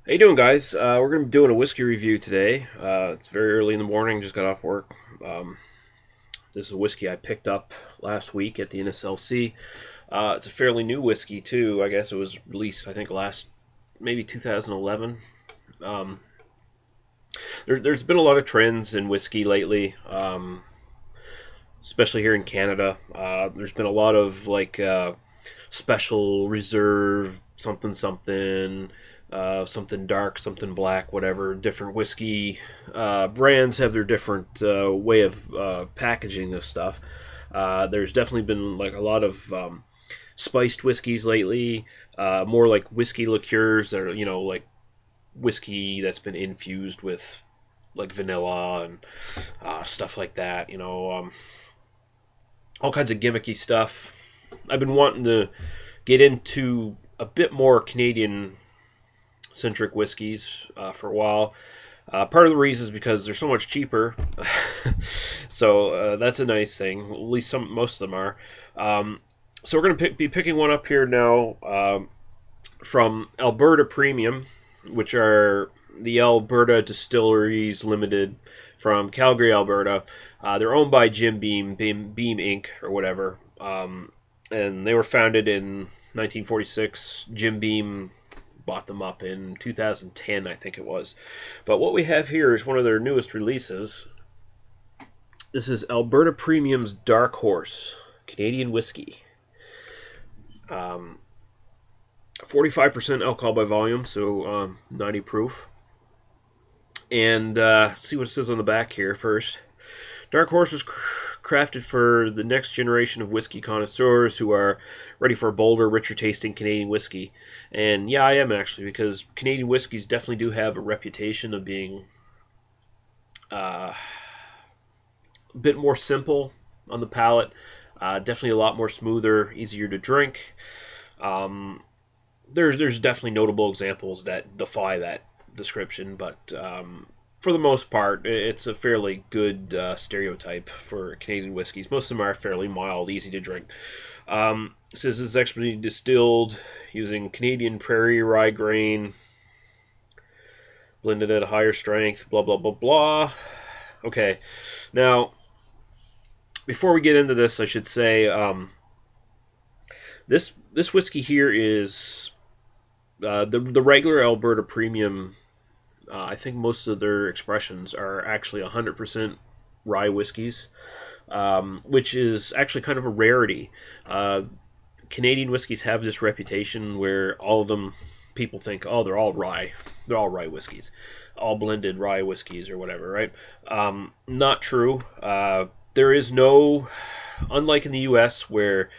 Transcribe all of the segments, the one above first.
How you doing, guys? We're going to be doing a whiskey review today. It's very early in the morning, just got off work. Um, this is a whiskey I picked up last week at the NSLC. It's a fairly new whiskey, too. I guess it was released, I think, maybe 2011. Um, there's been a lot of trends in whiskey lately, especially here in Canada. There's been a lot of, special reserve, something something, something dark, something black, whatever. Different whiskey brands have their different way of packaging this stuff. There's definitely been like a lot of spiced whiskeys lately, more like whiskey liqueurs that are, like whiskey that's been infused with like vanilla and stuff like that. All kinds of gimmicky stuff. I've been wanting to get into a bit more Canadian centric whiskeys for a while. Part of the reason is because they're so much cheaper, so that's a nice thing. At least most of them are. So we're going to be picking one up here now from Alberta Premium, which are the Alberta Distilleries Limited from Calgary, Alberta. They're owned by Jim Beam Inc. or whatever, and they were founded in 1946. Jim Beam bought them up in 2010, I think it was. But what we have here is one of their newest releases. This is Alberta Premium's Dark Horse Canadian whiskey. 45% alcohol by volume, so 90 proof. And see what it says on the back here first. Dark Horse was crafted for the next generation of whiskey connoisseurs who are ready for a bolder, richer tasting Canadian whiskey. And yeah, I am actually, because Canadian whiskeys definitely do have a reputation of being a bit more simple on the palate. Definitely a lot more smoother, easier to drink. There's definitely notable examples that defy that description, but for the most part, it's a fairly good stereotype for Canadian whiskeys. Most of them are fairly mild, easy to drink. It says it's expertly distilled using Canadian prairie rye grain, blended at a higher strength, blah, blah, blah, blah. Okay, now, before we get into this, I should say this whiskey here is the regular Alberta Premium. I think most of their expressions are actually 100% rye whiskeys, which is actually kind of a rarity. Canadian whiskeys have this reputation where all of them, people think, oh, they're all rye. They're all rye whiskeys. All blended rye whiskeys or whatever, right? Not true. There is no, unlike in the U.S. where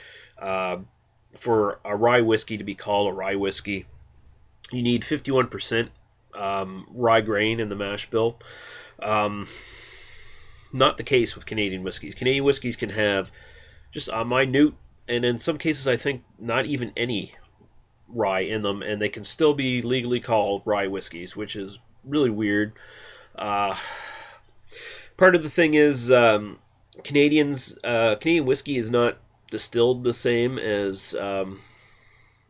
for a rye whiskey to be called a rye whiskey, you need 51% rye grain in the mash bill. Not the case with Canadian whiskeys. Canadian whiskeys can have just a minute, and in some cases I think not even any rye in them, and they can still be legally called rye whiskeys, which is really weird. Part of the thing is Canadian whiskey is not distilled the same as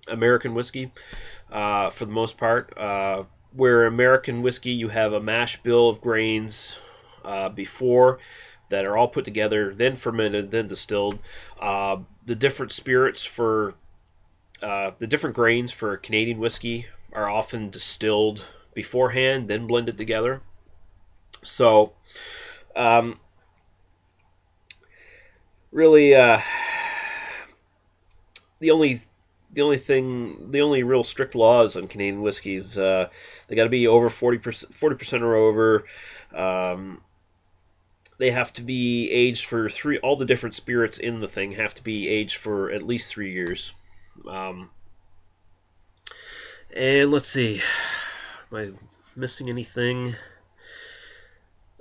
American whiskey for the most part. Where American whiskey, you have a mash bill of grains before that are all put together, then fermented, then distilled. The different spirits for the different grains for Canadian whiskey are often distilled beforehand, then blended together. So, really, the only real strict laws on Canadian whiskeys, they got to be over 40% or over. They have to be aged for all the different spirits in the thing have to be aged for at least 3 years. And let's see, am I missing anything?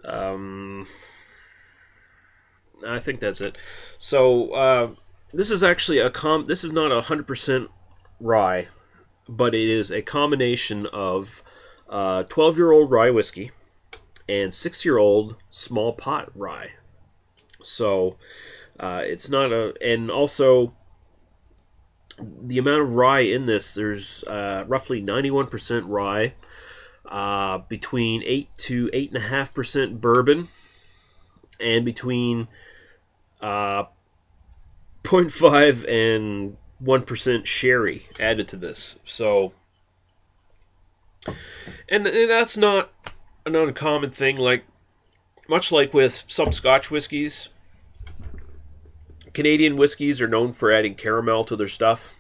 I think that's it. So, this is actually this is not 100% rye, but it is a combination of 12-year-old rye whiskey and 6-year-old small pot rye. So it's not and also the amount of rye in this, there's roughly 91% rye, between 8 to 8.5% bourbon, and between 0.5 and 1% sherry added to this. So, and that's not an uncommon thing. Like, much like with some Scotch whiskies, Canadian whiskeys are known for adding caramel to their stuff.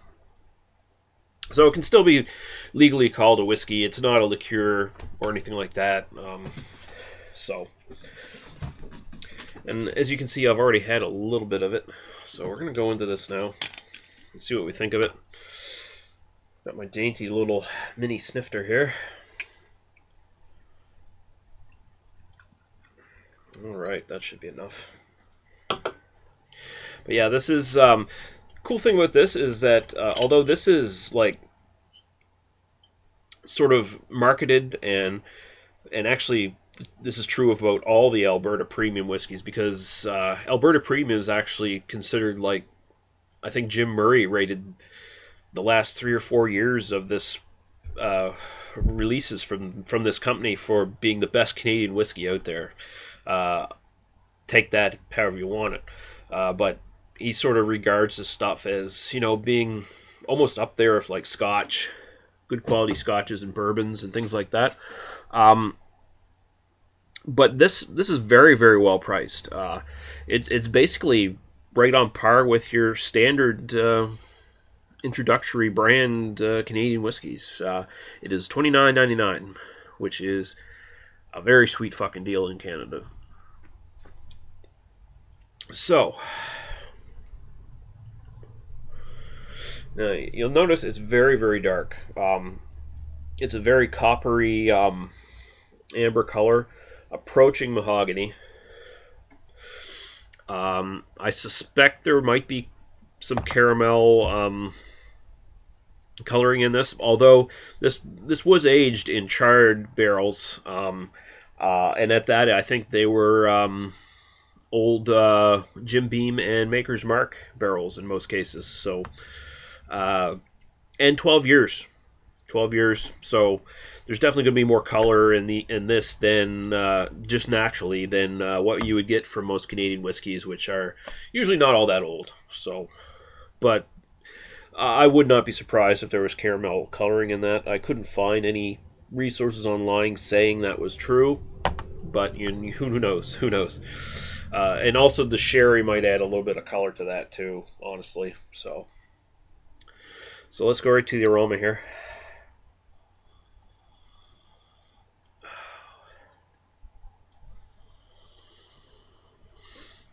So it can still be legally called a whiskey. It's not a liqueur or anything like that. And as you can see, I've already had a little bit of it. So we're going to go into this now and see what we think of it. Got my dainty little mini snifter here. Alright, that should be enough. But yeah, this is... cool thing about this is that although this is like sort of marketed, and actually this is true of about all the Alberta Premium whiskeys, because Alberta Premium is actually considered, like, I think Jim Murray rated the last 3 or 4 years of this releases from this company for being the best Canadian whiskey out there. Take that however you want it, but he sort of regards this stuff as, you know, being almost up there with like Scotch, good quality Scotches and bourbons and things like that. But this is very, very well priced. It's basically right on par with your standard introductory brand Canadian whiskeys. It is $29.99, which is a very sweet fucking deal in Canada. So, now you'll notice it's very, very dark. It's a very coppery amber color, approaching mahogany. I suspect there might be some caramel coloring in this, although this was aged in charred barrels, and at that I think they were old Jim Beam and Maker's Mark barrels in most cases. So, and 12 years, so there's definitely going to be more color in this than just naturally than what you would get from most Canadian whiskeys, which are usually not all that old. So, but I would not be surprised if there was caramel coloring in that. I couldn't find any resources online saying that was true, but who knows? Who knows? And also the sherry might add a little bit of color to that too, honestly. So let's go right to the aroma here.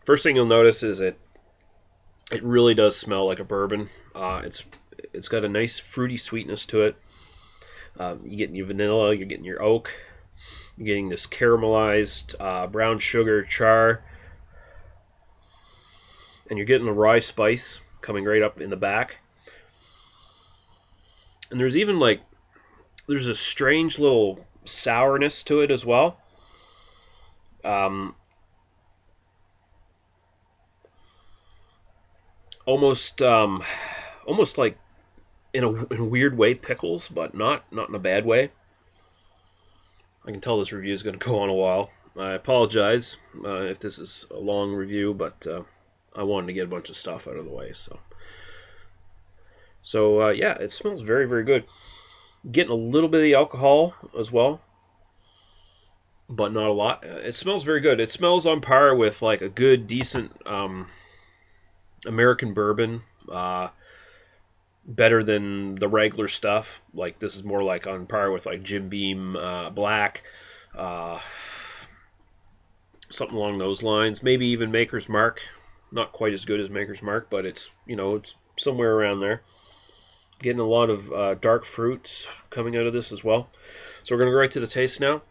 First thing you'll notice is it really does smell like a bourbon. It's got a nice fruity sweetness to it. You're getting your vanilla, you're getting your oak, you're getting this caramelized brown sugar char, and you're getting the rye spice coming right up in the back. And there's even there's a strange little sourness to it as well. Almost like in a weird way pickles, but not in a bad way. I can tell this review is going to go on a while. I apologize if this is a long review, but I wanted to get a bunch of stuff out of the way. So yeah, it smells very, very good. Getting a little bit of the alcohol as well, but not a lot. It smells very good. It smells on par with like a good, decent American bourbon. Better than the regular stuff. Like, this is more like on par with like Jim Beam Black, something along those lines. Maybe even Maker's Mark. Not quite as good as Maker's Mark, but it's, you know, it's somewhere around there. Getting a lot of dark fruits coming out of this as well. So we're going to go right to the taste now.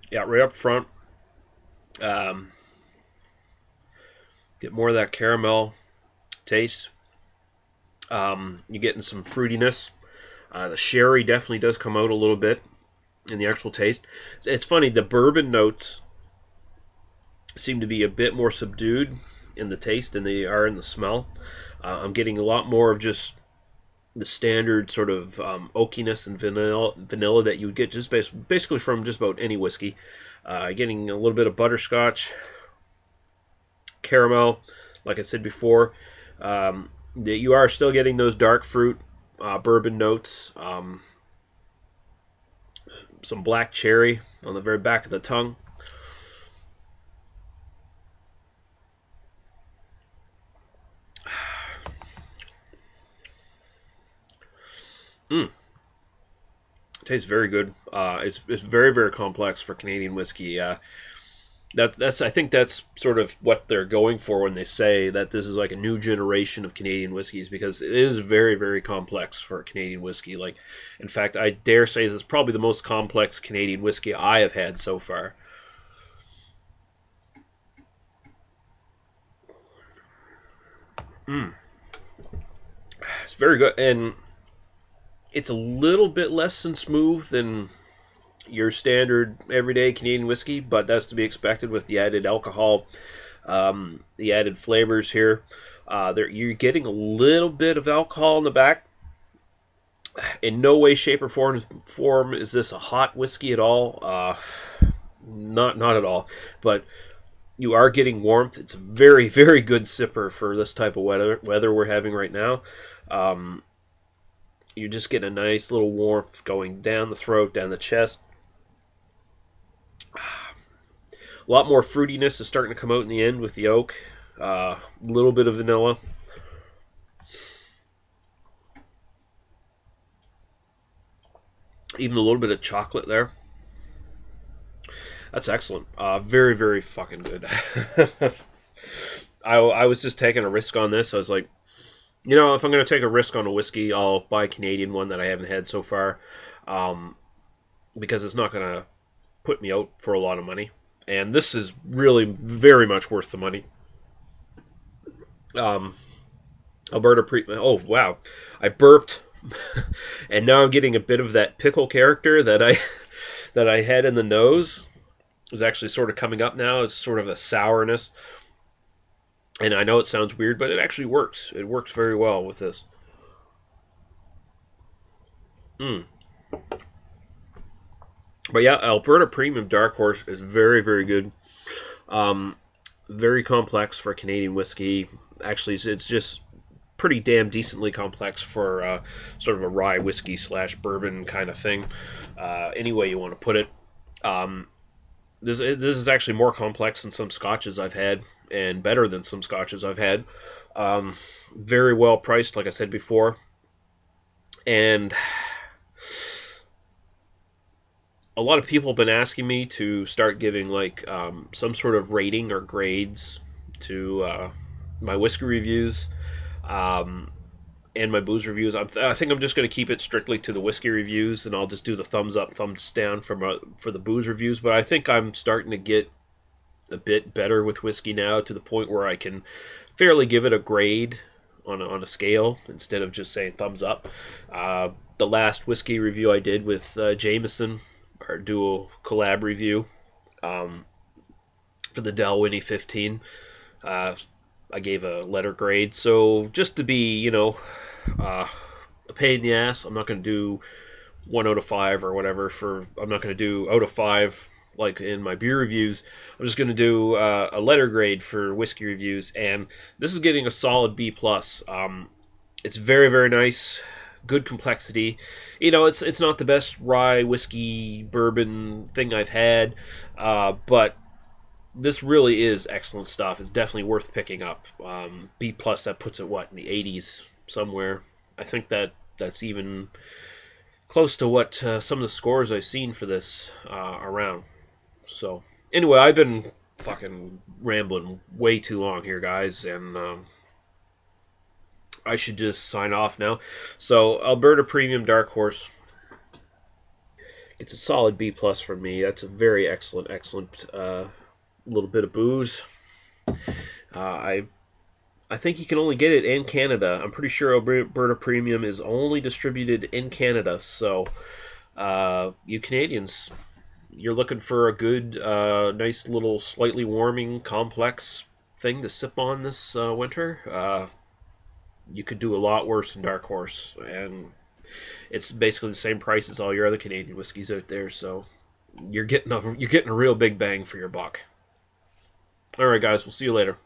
Yeah, right up front, get more of that caramel taste. You're getting some fruitiness. The sherry definitely does come out a little bit in the actual taste. It's funny, the bourbon notes seem to be a bit more subdued in the taste than they are in the smell. I'm getting a lot more of just the standard sort of oakiness and vanilla that you would get just basically from just about any whiskey. Getting a little bit of butterscotch, caramel, like I said before. That you are still getting those dark fruit bourbon notes. Some black cherry on the very back of the tongue. Tastes very good. It's very, very complex for Canadian whiskey. That's I think that's sort of what they're going for when they say that this is like a new generation of Canadian whiskeys, because it is very, very complex for Canadian whiskey. Like, in fact, I dare say this is probably the most complex Canadian whiskey I have had so far. It's very good, and it's a little bit less than smooth than your standard everyday Canadian whiskey, but that's to be expected with the added alcohol, the added flavors here. You're getting a little bit of alcohol in the back. In no way, shape, or form is this a hot whiskey at all. Not at all. But you are getting warmth. It's a very, very good sipper for this type of weather we're having right now. You just get a nice little warmth going down the throat, down the chest. A lot more fruitiness is starting to come out in the end with the oak. A little bit of vanilla. Even a little bit of chocolate there. That's excellent. Very, very fucking good. I was just taking a risk on this. I was like, you know, if I'm going to take a risk on a whiskey, I'll buy a Canadian one that I haven't had so far. Because it's not going to put me out for a lot of money. And this is really very much worth the money. Alberta Premium. Oh, wow. I burped. And now I'm getting a bit of that pickle character that I had in the nose. Is actually sort of coming up now. It's sort of a sourness. And I know it sounds weird, but it actually works. It works very well with this. But yeah, Alberta Premium Dark Horse is very, very good. Very complex for Canadian whiskey. Actually, it's just pretty damn decently complex for sort of a rye whiskey / bourbon kind of thing. Any way you want to put it. This is actually more complex than some scotches I've had, and better than some scotches I've had. Very well priced, like I said before. And a lot of people have been asking me to start giving like some sort of rating or grades to my whiskey reviews and my booze reviews. I think I'm just going to keep it strictly to the whiskey reviews, and I'll just do the thumbs up, thumbs down for the booze reviews. But I think I'm starting to get a bit better with whiskey now, to the point where I can fairly give it a grade on a scale instead of just saying thumbs up. The last whiskey review I did with Jameson, our dual collab review for the Dalwhinnie 15, I gave a letter grade. So just to be, you know, a pain in the ass, I'm not going to do 1 out of 5 or whatever. I'm not going to do out of 5 like in my beer reviews. I'm just going to do a letter grade for whiskey reviews, and this is getting a solid B+. It's very, very nice. Good complexity. You know, it's not the best rye whiskey bourbon thing I've had, but this really is excellent stuff. It's definitely worth picking up. B+, that puts it, what, in the 80s somewhere. I think that's even close to what some of the scores I've seen for this around. So, anyway, I've been fucking rambling way too long here, guys, and I should just sign off now. So, Alberta Premium Dark Horse. It's a solid B+ from me. That's a very excellent little bit of booze. I I think you can only get it in Canada. I'm pretty sure Alberta Premium is only distributed in Canada. So, you Canadians, you're looking for a good, nice little, slightly warming, complex thing to sip on this winter. You could do a lot worse than Dark Horse, and it's basically the same price as all your other Canadian whiskeys out there. So, you're getting a real big bang for your buck. All right, guys, we'll see you later.